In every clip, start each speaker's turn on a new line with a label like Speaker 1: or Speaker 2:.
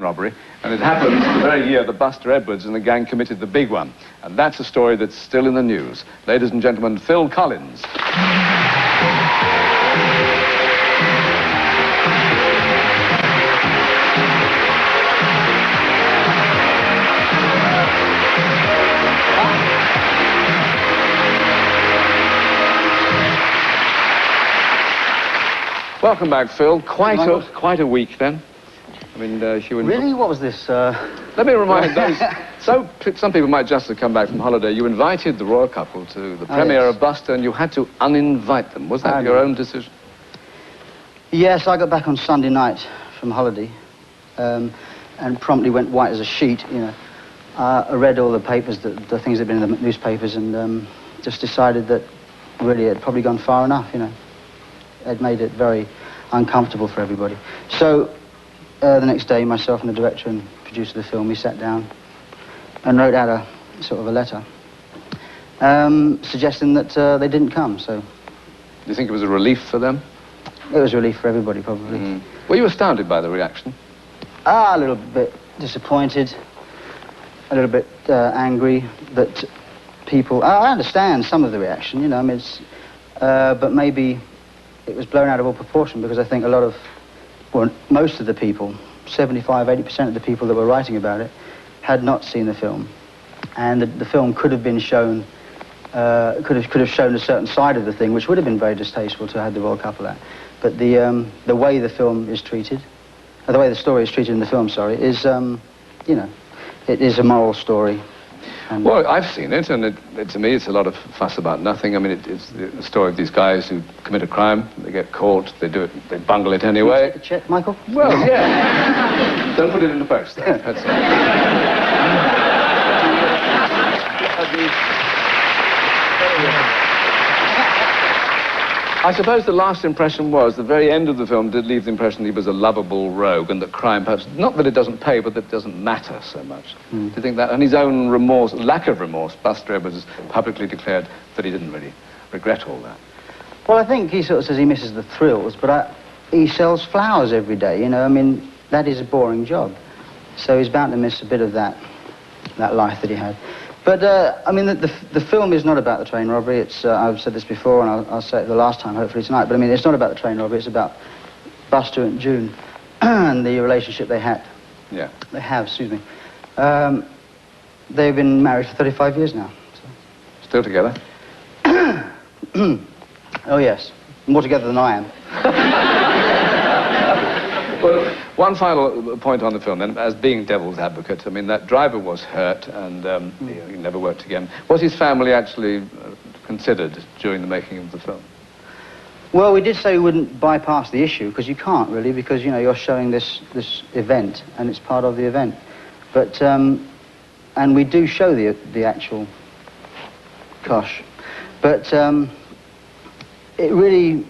Speaker 1: robbery, and it happened the very year that Buster Edwards and the gang committed the big one. And that's a story that's still in the news. Ladies and gentlemen, Phil Collins. Welcome back, Phil. Quite a week then. I mean, she would...
Speaker 2: Really? What was this?
Speaker 1: Let me remind those... some people might just have come back from holiday. You invited the royal couple to the premiere of Buster, and you had to uninvite them. Was that your own decision?
Speaker 2: Yes, I got back on Sunday night from holiday, and promptly went white as a sheet, you know. I read all the papers, the things that had been in the newspapers, and just decided that really it had probably gone far enough, you know. It made it very uncomfortable for everybody. So... the next day, myself and the director and producer of the film, we sat down and wrote out a sort of a letter suggesting that they didn't come, so...
Speaker 1: Do you think it was a relief for them?
Speaker 2: It was a relief for everybody, probably.
Speaker 1: Mm. Were you astounded by the reaction?
Speaker 2: A little bit disappointed, a little bit angry that people... I understand some of the reaction, you know, I mean, it's... but maybe it was blown out of all proportion, because I think a lot of... Well, most of the people, 75, 80% of the people that were writing about it, had not seen the film. And the film could have been shown, could have shown a certain side of the thing, which would have been very distasteful to have the royal couple at. But the way the film is treated, the way the story is treated in the film, sorry, is, you know, it is a moral story. And
Speaker 1: well, I've seen it, and to me, it's a lot of fuss about nothing. I mean, it's the story of these guys who commit a crime, they get caught, they do it, they bungle it anyway.
Speaker 2: Take a check, Michael?
Speaker 1: Well, yeah. Don't put it in the post, though. That's I suppose the last impression was, the very end of the film did leave the impression he was a lovable rogue, and that crime, perhaps, not that it doesn't pay, but that it doesn't matter so much. Do you think that? And his own remorse, lack of remorse, Buster Edwards publicly declared that he didn't really regret all that.
Speaker 2: Well, I think he sort of says he misses the thrills, but he sells flowers every day, you know, I mean, that is a boring job. So he's bound to miss a bit of that life that he had. But, I mean, the film is not about the train robbery. It's, I've said this before, and I'll say it the last time, hopefully tonight, but I mean, it's not about the train robbery, it's about Buster and June and the relationship they had.
Speaker 1: Yeah.
Speaker 2: They have, excuse me. They've been married for 35 years now. So.
Speaker 1: Still together?
Speaker 2: Oh, yes. More together than I am.
Speaker 1: Well, one final point on the film, then, as being devil's advocate, I mean, that driver was hurt, and he never worked again. Was his family actually considered during the making of the film?
Speaker 2: Well, we did say we wouldn't bypass the issue, because you can't, really, because, you know, you're showing this event, and it's part of the event. But, and we do show the actual kosh. But it really,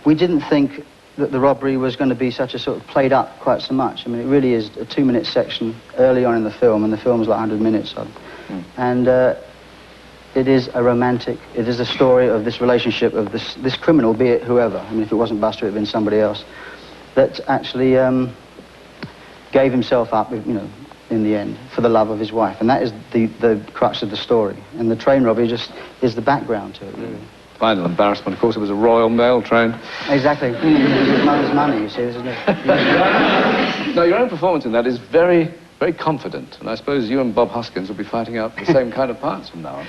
Speaker 2: we didn't think that the robbery was going to be such a sort of played up quite so much. I mean, it really is a 2-minute section early on in the film, and the film's like 100 minutes of. And it is a romantic, it is a story of this relationship of this criminal, be it whoever. I mean, if it wasn't Buster, it would have been somebody else, that actually gave himself up, you know, in the end, for the love of his wife. And that is the crux of the story. And the train robbery just is the background to it, really.
Speaker 1: Final embarrassment, of course, it was a Royal Mail train.
Speaker 2: Exactly. His mother's money, you see, isn't it?
Speaker 1: No, your own performance in that is very, very confident, and I suppose you and Bob Hoskins will be fighting out the same kind of parts from now on.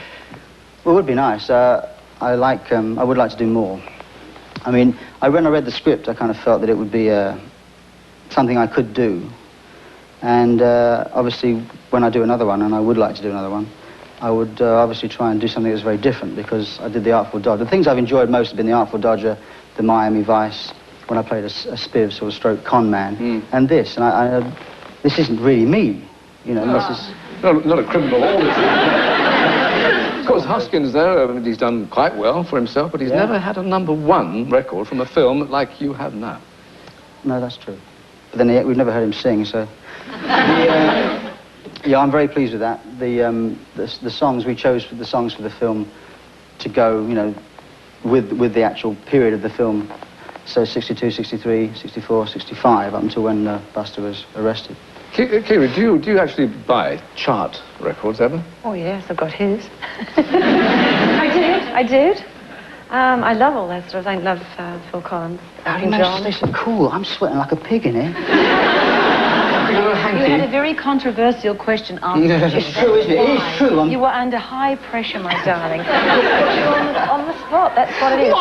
Speaker 2: Well, it would be nice. I would like to do more. I mean, when I read the script, I kind of felt that it would be something I could do. And obviously, when I do another one, and I would like to do another one, I would obviously try and do something that's very different, because I did The Artful Dodger. The things I've enjoyed most have been The Artful Dodger, the Miami Vice, when I played a spiv, sort of stroke con man, and this. And this isn't really me, you know. This is...
Speaker 1: Not a criminal all the time. Of course, Hoskins, though, he's done quite well for himself, but he's never had a #1 record from a film like you have now.
Speaker 2: No, that's true. But then we've never heard him sing, so... Yeah, I'm very pleased with that. The songs, we chose the songs for the film to go, you know, with the actual period of the film. So 62, 63, 64, 65, up until when Buster was arrested.
Speaker 1: Kiri, do you actually buy chart records ever?
Speaker 3: Oh, yes, I've got his. I did. I love all that sort of thing. I love Phil Collins.
Speaker 2: How do you manage to stay so cool? I'm sweating like a pig in here.
Speaker 3: You had a very controversial question answered.
Speaker 2: It's true, isn't it? It is true.
Speaker 3: You were under high pressure, my darling. You're on the spot. That's what it is.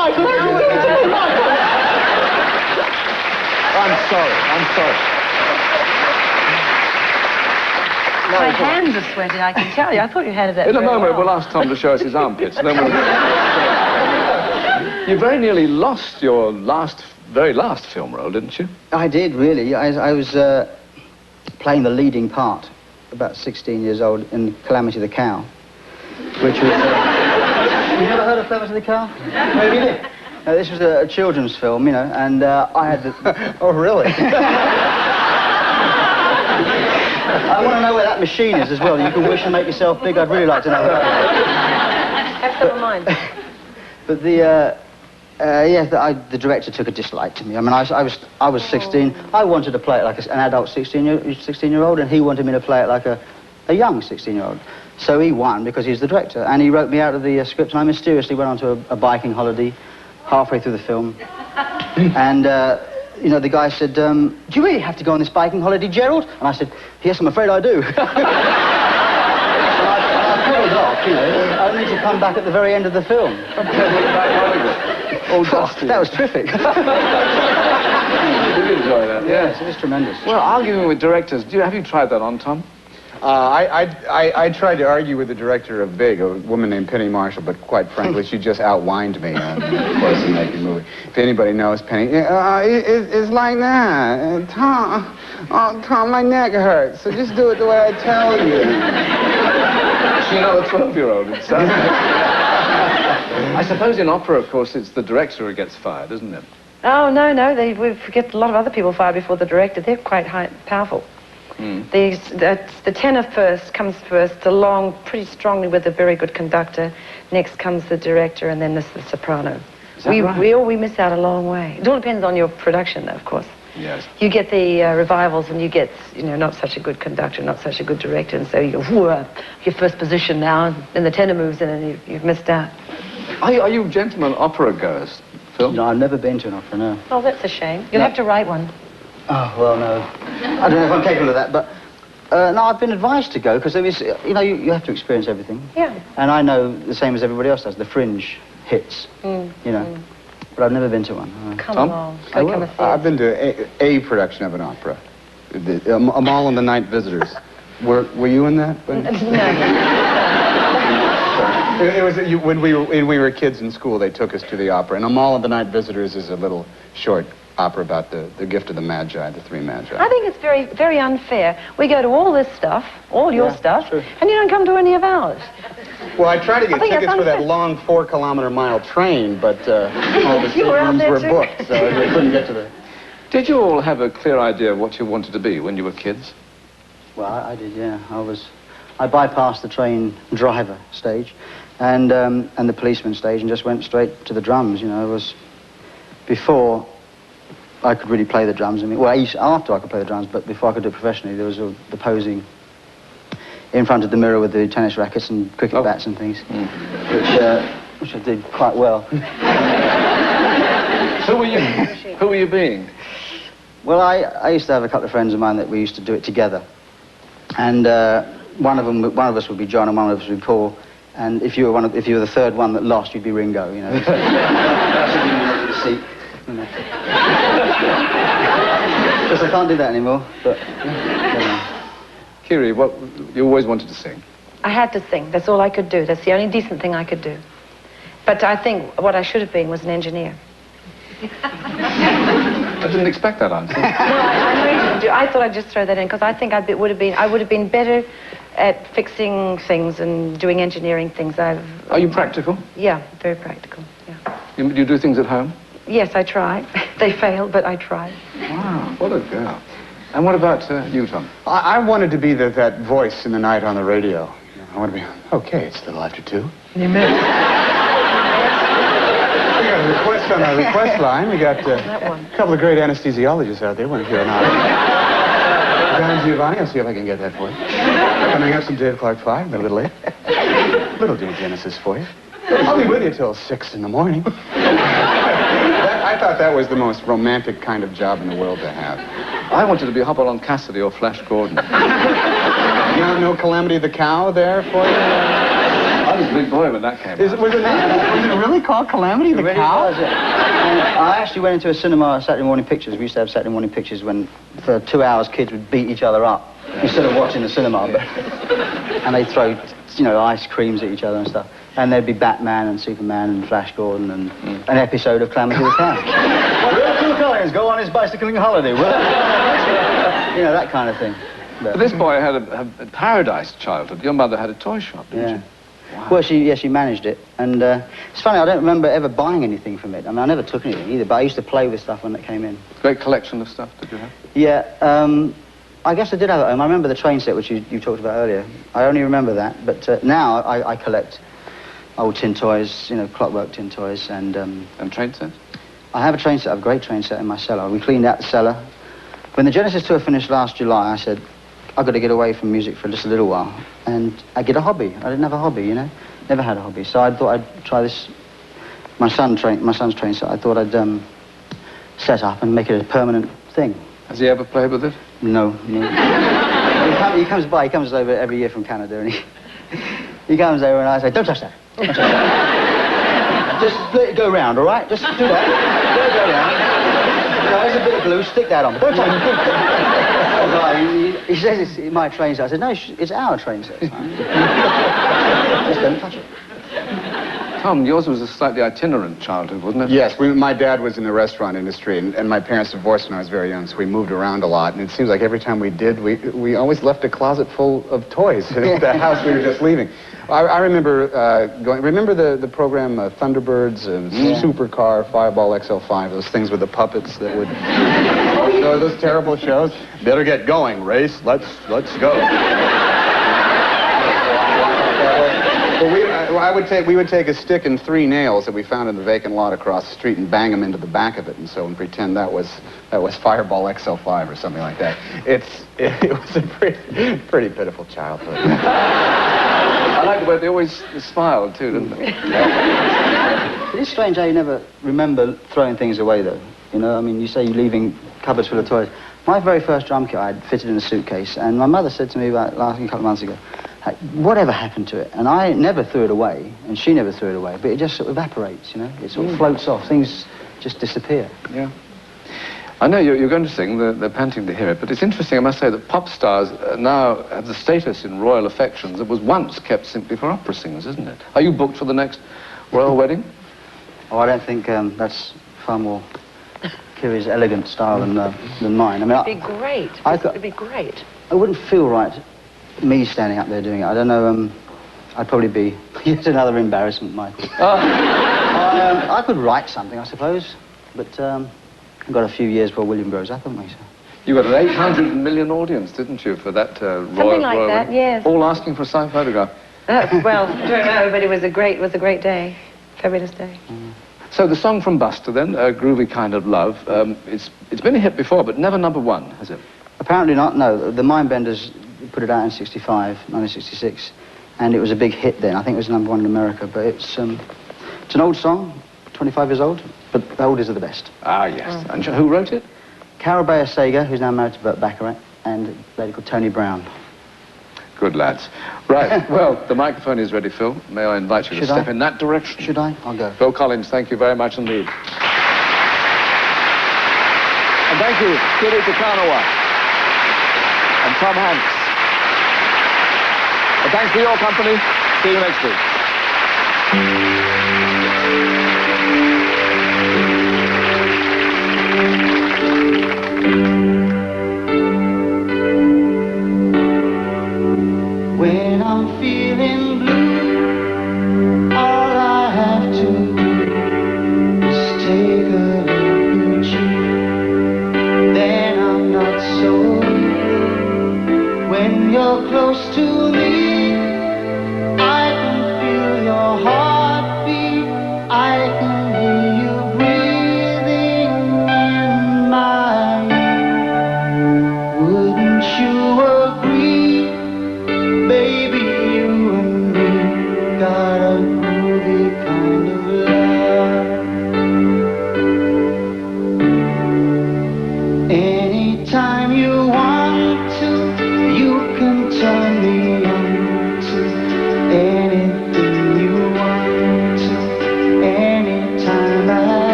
Speaker 1: I'm sorry.
Speaker 3: My hands are sweaty, I can tell you. I thought you had it that
Speaker 1: In a
Speaker 3: very
Speaker 1: moment,
Speaker 3: well.
Speaker 1: we'll ask Tom to show us his armpits. And then you very nearly lost your very last film role, didn't you?
Speaker 2: I did, really. I was playing the leading part, about 16 years old, in Calamity the Cow, which was... you never heard of Calamity the Cow? No, really? This was a children's film, you know, and I had the...
Speaker 4: Oh, really?
Speaker 2: I want to know where that machine is as well. You can wish and make yourself big. I'd really like to know that.
Speaker 3: Have some of mine.
Speaker 2: But the director took a dislike to me. I mean, I was 16. I wanted to play it like an adult 16-year-old, and he wanted me to play it like a young 16-year-old. So he won because he's the director, and he wrote me out of the script, and I mysteriously went on to a biking holiday halfway through the film. And, you know, the guy said, do you really have to go on this biking holiday, Gerald? And I said, yes, I'm afraid I do. And I pulled off, you know, only to come back at the very end of the film.
Speaker 1: Oh, dusty.
Speaker 2: That was terrific.
Speaker 1: Did you enjoy that?
Speaker 2: Yes, it was tremendous.
Speaker 1: Well, arguing with directors, have you tried that on, Tom?
Speaker 4: I tried to argue with the director of Big, a woman named Penny Marshall, but quite frankly, she just outwhined me on the making movie. If anybody knows Penny, it's like that. Tom, my neck hurts, so just do it the way I tell you.
Speaker 1: You're not a 12-year-old. I suppose in opera, of course, it's the director who gets fired, isn't it?
Speaker 3: Oh, no. We get a lot of other people fired before the director. They're quite powerful. The tenor comes first, along pretty strongly with a very good conductor. Next comes the director, and then there's the soprano. We miss out a long way. It all depends on your production, though, of course.
Speaker 1: Yes.
Speaker 3: You get the revivals, and you get, you know, not such a good conductor, not such a good director, and so you go, your first position now, and the tenor moves in, and you've missed out.
Speaker 1: Are you gentlemen opera goers, Phil?
Speaker 2: No, I've never been to an opera, no.
Speaker 3: Oh, that's a shame. You'll have to write one.
Speaker 2: Oh, well, no. I don't know if I'm capable of that, but... no, I've been advised to go, because there is, you know, you have to experience everything.
Speaker 3: Yeah.
Speaker 2: And I know the same as everybody else does, the fringe hits, you know. But I've never been to one.
Speaker 3: Come
Speaker 1: Tom?
Speaker 3: along. Go come and see
Speaker 4: I've
Speaker 3: us.
Speaker 4: been to a production of an opera. Amal and the Night Visitors. Were you in that?
Speaker 3: No.
Speaker 4: It was when we were kids in school. They took us to the opera, and Amal and the Night Visitors is a little short opera about the gift of the Magi, the three Magi.
Speaker 3: I think it's very, very unfair. We go to all this stuff, all your stuff,
Speaker 2: sure.
Speaker 3: and you don't come to any of ours.
Speaker 4: Well, I tried to get
Speaker 3: I think
Speaker 4: tickets
Speaker 3: that's
Speaker 4: for that
Speaker 3: unfair.
Speaker 4: long 4-kilometer-mile train, but all the
Speaker 3: You were out
Speaker 4: rooms
Speaker 3: there
Speaker 4: were
Speaker 3: too.
Speaker 4: booked, so we couldn't get to the...
Speaker 1: Did you all have a clear idea of what you wanted to be when you were kids?
Speaker 2: Well, I did, yeah. I bypassed the train driver stage and the policeman stage and just went straight to the drums, you know. It was before I could really play the drums. I mean, well, after I could play the drums, but before I could do it professionally, there was the posing in front of the mirror with the tennis rackets and cricket bats and things, which I did quite well.
Speaker 1: Who were you being?
Speaker 2: Well, I used to have a couple of friends of mine that we used to do it together, and one of us would be John and one of us would be Paul, and if you were the third one that lost, you'd be Ringo, you know. Seat, you know. Because I can't do that anymore, but. You know.
Speaker 1: Kiri, you always wanted to sing?
Speaker 3: I had to sing. That's all I could do. That's the only decent thing I could do. But I think what I should have been was an engineer.
Speaker 1: I didn't expect that answer.
Speaker 3: No, I know you didn't do. I thought I'd just throw that in because I think I would have been better at fixing things and doing engineering things.
Speaker 1: Are you practical?
Speaker 3: Yeah, very practical. Yeah.
Speaker 1: You do things at home?
Speaker 3: Yes, I try. They fail, but I try.
Speaker 1: Wow, what a girl. And what about you, Tom?
Speaker 4: I wanted to be that voice in the night on the radio. I want to be, okay, it's a little after 2.
Speaker 3: You missed.
Speaker 4: We got a request on our request line. We got a couple of great anesthesiologists out there. Want to hear an opera. Don Giovanni, I'll see if I can get that for you. Coming up some Dave Clark 5, a little late. Little Dave Genesis for you. I'll be with you till 6 in the morning. I thought that was the most romantic kind of job in the world to have.
Speaker 1: I wanted to be Hopalong Cassidy or Flash Gordon.
Speaker 4: No Calamity the Cow there for you?
Speaker 1: I was a big boy when that came out.
Speaker 4: Was it really called Calamity the Cow?
Speaker 2: Was, yeah. I actually went into a cinema, Saturday morning pictures. We used to have Saturday morning pictures when, for 2 hours, kids would beat each other up instead of watching the cinema. But, and they'd throw, ice creams at each other and stuff. And there'd be Batman and Superman and Flash Gordon and an episode of Calamity the Cow. Will Phil Collins go on his bicycling holiday? That kind of thing.
Speaker 1: But this boy had a paradise childhood. Your mother had a toy shop, didn't she? Wow.
Speaker 2: Well, she managed it. And it's funny, I don't remember ever buying anything from it. I mean, I never took anything either, but I used to play with stuff when it came in.
Speaker 1: Great collection of stuff, did you have?
Speaker 2: Yeah, I guess I did have it at home. I remember the train set, which you talked about earlier. I only remember that, but now I collect old tin toys, clockwork tin toys, and
Speaker 1: train sets?
Speaker 2: I have a train set. I have a great train set in my cellar. We cleaned out the cellar. When the Genesis tour finished last July, I said, I've got to get away from music for just a little while, and I get a hobby. I didn't have a hobby, never had a hobby. So I thought I'd try this. My son's train set. I thought I'd set up and make it a permanent thing.
Speaker 1: Has he ever played with it?
Speaker 2: No. He comes over every year from Canada, and he comes over, and I say, don't touch that. Don't touch that. Just let it go round, all right? Just do that. Let it go round. There's a bit of glue, stick that on. Don't touch it. He says it's my train set. I said, no, it's our train set. Just don't touch it.
Speaker 1: Tom, yours was a slightly itinerant childhood, wasn't it?
Speaker 4: Yes, my dad was in the restaurant industry, and my parents divorced when I was very young, so we moved around a lot. And it seems like every time we did, we always left a closet full of toys at the house we were just leaving. I remember remember the program Thunderbirds, Supercar, Fireball XL5, those things with the puppets that would show those terrible shows? Better get going, race. Let's go. Well, we would take a stick and 3 nails that we found in the vacant lot across the street and bang them into the back of it, and pretend that was Fireball XL5 or something like that. It was a pretty pitiful childhood.
Speaker 1: I like the way they always smiled too, didn't they?
Speaker 2: It is strange how you never remember throwing things away, though. I mean, you say you're leaving cupboards full of toys. My very first drum kit I had fitted in a suitcase, and my mother said to me a couple of months ago, whatever happened to it? And I never threw it away, and she never threw it away, but it just sort of evaporates, It sort of floats off. Things just disappear.
Speaker 1: Yeah. I know you're going to sing, they're panting to hear it, but it's interesting, I must say, that pop stars now have the status in royal affections that was once kept simply for opera singers, isn't it? Are you booked for the next royal wedding?
Speaker 2: Oh, I don't think that's far more Kiri's elegant style than mine. I mean,
Speaker 3: it'd be great. It'd be great.
Speaker 2: It wouldn't feel right, me standing up there doing it. I don't know, I'd probably be yet another embarrassment, Michael. I could write something, I suppose, but I've got a few years before William grows up, haven't we? So.
Speaker 1: You got an 800 million audience, didn't you, for that royal...
Speaker 3: Something like that, yes.
Speaker 1: All asking for a signed photograph.
Speaker 3: Well, I don't know, but it was a great day. Fabulous day.
Speaker 1: So the song from Buster, then, Groovy Kind of Love, it's been a hit before, but never #1, has it?
Speaker 2: Apparently not, no. The Mindbenders put it out in 1966, and it was a big hit then. I think it was #1 in America, but it's an old song, 25 years old, but the oldies are the best.
Speaker 1: Ah, yes. And who wrote it?
Speaker 2: Carol Bayer Sager, who's now married to Burt Bacharach, and a lady called Tony Brown.
Speaker 1: Good lads. Right, well, the microphone is ready, Phil. May I invite you to step in that direction?
Speaker 2: Should I? I'll go.
Speaker 1: Phil Collins, thank you very much indeed. And thank you, Kiri Tukanawa and Tom Hanks. And thanks for your company. See you next week.
Speaker 2: When I'm feeling blue, all I have to do is take a look at you. Then I'm not so blue. When you're close to me, I can feel your heartbeat. I can hear you breathing in my ear. Wouldn't you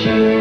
Speaker 5: shoes.